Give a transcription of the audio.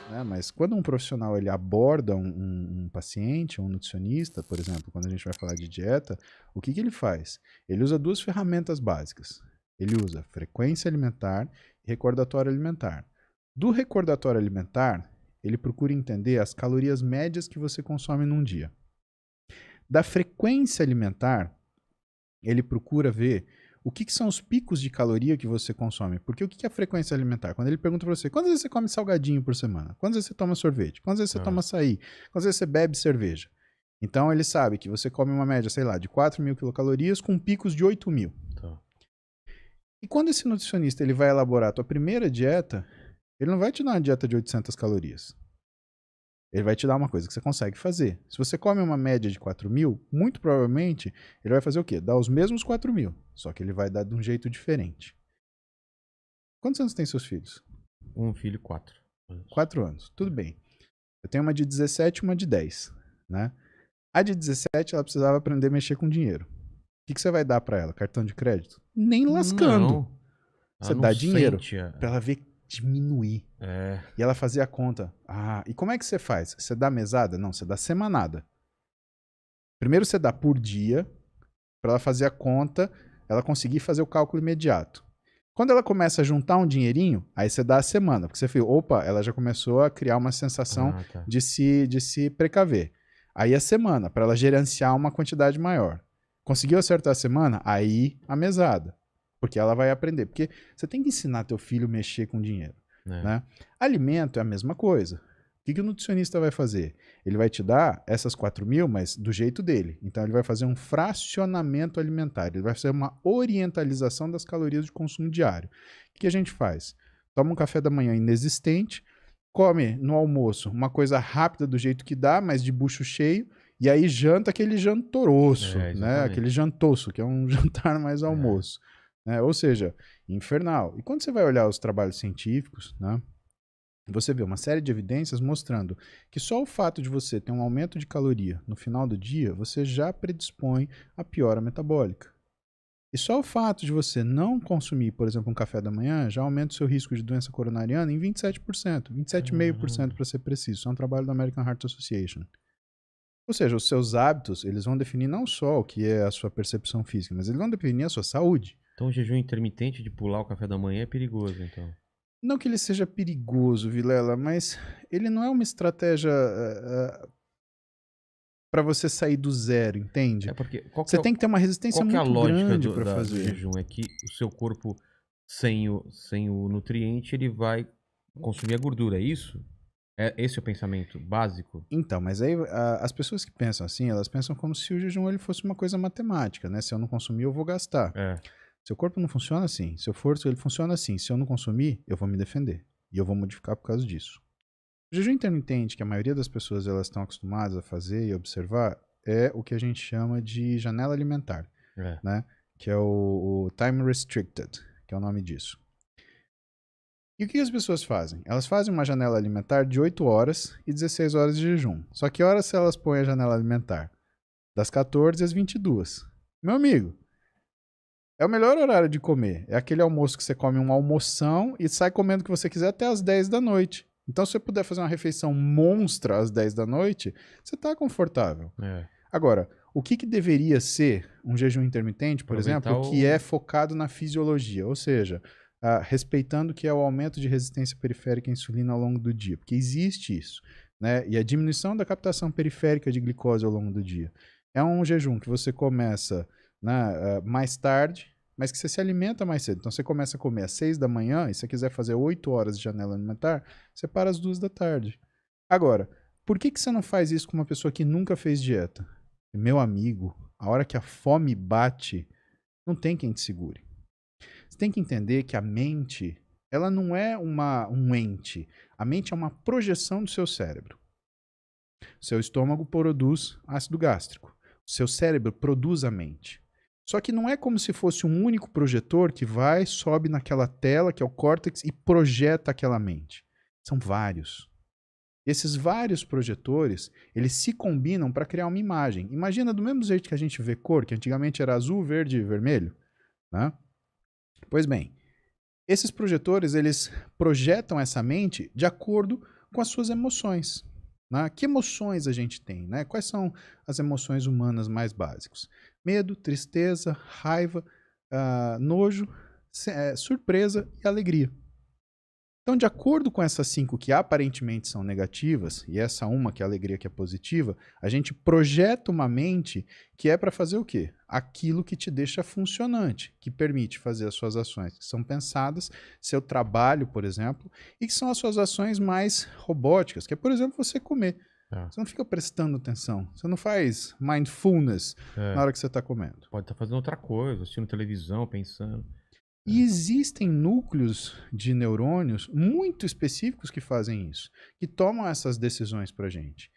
né? Mas quando um profissional ele aborda um paciente, um nutricionista, por exemplo, quando a gente vai falar de dieta, o que ele faz? Ele usa duas ferramentas básicas. Ele usa frequência alimentar e recordatório alimentar. Do recordatório alimentar, ele procura entender as calorias médias que você consome num dia. Da frequência alimentar, ele procura ver o que são os picos de caloria que você consome. Porque o que é a frequência alimentar? Quando ele pergunta para você, quantas vezes você come salgadinho por semana? Quantas vezes você toma sorvete? Quantas vezes você toma açaí? Quantas vezes você bebe cerveja? Então ele sabe que você come uma média, sei lá, de 4.000 quilocalorias com picos de 8.000. Tá. E quando esse nutricionista ele vai elaborar a tua primeira dieta, ele não vai te dar uma dieta de 800 calorias. Ele vai te dar uma coisa que você consegue fazer. Se você come uma média de 4.000, muito provavelmente ele vai fazer o quê? Dar os mesmos 4.000, só que ele vai dar de um jeito diferente. Quantos anos tem seus filhos? Um filho e 4. 4 anos, tudo bem. Eu tenho uma de 17 e uma de 10, né? A de 17, ela precisava aprender a mexer com dinheiro. O que você vai dar pra ela? Cartão de crédito? Nem lascando. Não. Você dá dinheiro pra ela ver diminuir. E ela fazia a conta. Ah, e como é que você faz? Você dá mesada? Não, você dá semanada. Primeiro você dá por dia, pra ela fazer a conta, ela conseguir fazer o cálculo imediato. Quando ela começa a juntar um dinheirinho, aí você dá a semana, porque você fala, opa, ela já começou a criar uma sensação de se precaver. Aí a semana, para ela gerenciar uma quantidade maior. Conseguiu acertar a semana? Aí a mesada. Porque ela vai aprender. Porque você tem que ensinar teu filho a mexer com dinheiro. Né? Alimento é a mesma coisa. O que o nutricionista vai fazer? Ele vai te dar essas 4.000, mas do jeito dele. Então ele vai fazer um fracionamento alimentar. Ele vai fazer uma orientalização das calorias de consumo diário. O que a gente faz? Toma um café da manhã inexistente, come no almoço uma coisa rápida do jeito que dá, mas de bucho cheio, e aí janta aquele jantoroço, né? Aquele jantoço, que é um jantar mais almoço. Né? Ou seja, infernal. E quando você vai olhar os trabalhos científicos, né? Você vê uma série de evidências mostrando que só o fato de você ter um aumento de caloria no final do dia, você já predispõe a piora metabólica. E só o fato de você não consumir, por exemplo, um café da manhã, já aumenta o seu risco de doença coronariana em 27%, 27,5% para ser preciso. Isso é um trabalho da American Heart Association. Ou seja, os seus hábitos, eles vão definir não só o que é a sua percepção física, mas eles vão definir a sua saúde. Então o jejum intermitente de pular o café da manhã é perigoso, então? Não que ele seja perigoso, Vilela, mas ele não é uma estratégia para você sair do zero, entende? Você tem que ter uma resistência muito grande para fazer. Do jejum é que o seu corpo, sem o nutriente, ele vai consumir a gordura, é isso? Esse é o pensamento básico? Então, mas aí as pessoas que pensam assim, elas pensam como se o jejum ele fosse uma coisa matemática, né? Se eu não consumir, eu vou gastar. Seu corpo não funciona assim. Seu ele funciona assim. Se eu não consumir, eu vou me defender. E eu vou modificar por causa disso. O jejum intermitente, que a maioria das pessoas elas estão acostumadas a fazer e observar, é o que a gente chama de janela alimentar. Né? Que é o time restricted, que é o nome disso. E o que as pessoas fazem? Elas fazem uma janela alimentar de 8 horas e 16 horas de jejum. Só que horas elas põem a janela alimentar? Das 14 às 22. Meu amigo, é o melhor horário de comer. É aquele almoço que você come um almoção e sai comendo o que você quiser até às 10 da noite. Então, se você puder fazer uma refeição monstra às 10 da noite, você está confortável. Agora, o que deveria ser um jejum intermitente, por exemplo, que é focado na fisiologia? Ou seja, respeitando o que é o aumento de resistência periférica à insulina ao longo do dia. Porque existe isso. Né? E a diminuição da captação periférica de glicose ao longo do dia. É um jejum que você começa... Né, mais tarde, mas que você se alimenta mais cedo. Então você começa a comer às 6 da manhã e se você quiser fazer 8 horas de janela alimentar, você para às 2 da tarde. Agora, por que você não faz isso com uma pessoa que nunca fez dieta? Meu amigo, a hora que a fome bate, não tem quem te segure. Você tem que entender que a mente, ela não é um ente. A mente é uma projeção do seu cérebro. Seu estômago produz ácido gástrico. Seu cérebro produz a mente. Só que não é como se fosse um único projetor que vai, sobe naquela tela, que é o córtex, e projeta aquela mente. São vários. Esses vários projetores, eles se combinam para criar uma imagem. Imagina do mesmo jeito que a gente vê cor, que antigamente era azul, verde e vermelho. Né? Pois bem, esses projetores, eles projetam essa mente de acordo com as suas emoções. Né? Que emoções a gente tem? Né? Quais são as emoções humanas mais básicas? Medo, tristeza, raiva, nojo, surpresa e alegria. Então, de acordo com essas 5 que aparentemente são negativas, e essa uma que é a alegria que é positiva, a gente projeta uma mente que é para fazer o quê? Aquilo que te deixa funcionante, que permite fazer as suas ações que são pensadas, seu trabalho, por exemplo, e que são as suas ações mais robóticas, que é, por exemplo, você comer. Você não fica prestando atenção, você não faz mindfulness na hora que você está comendo. Pode estar fazendo outra coisa, assistindo televisão, pensando. E existem núcleos de neurônios muito específicos que fazem isso, que tomam essas decisões para a gente.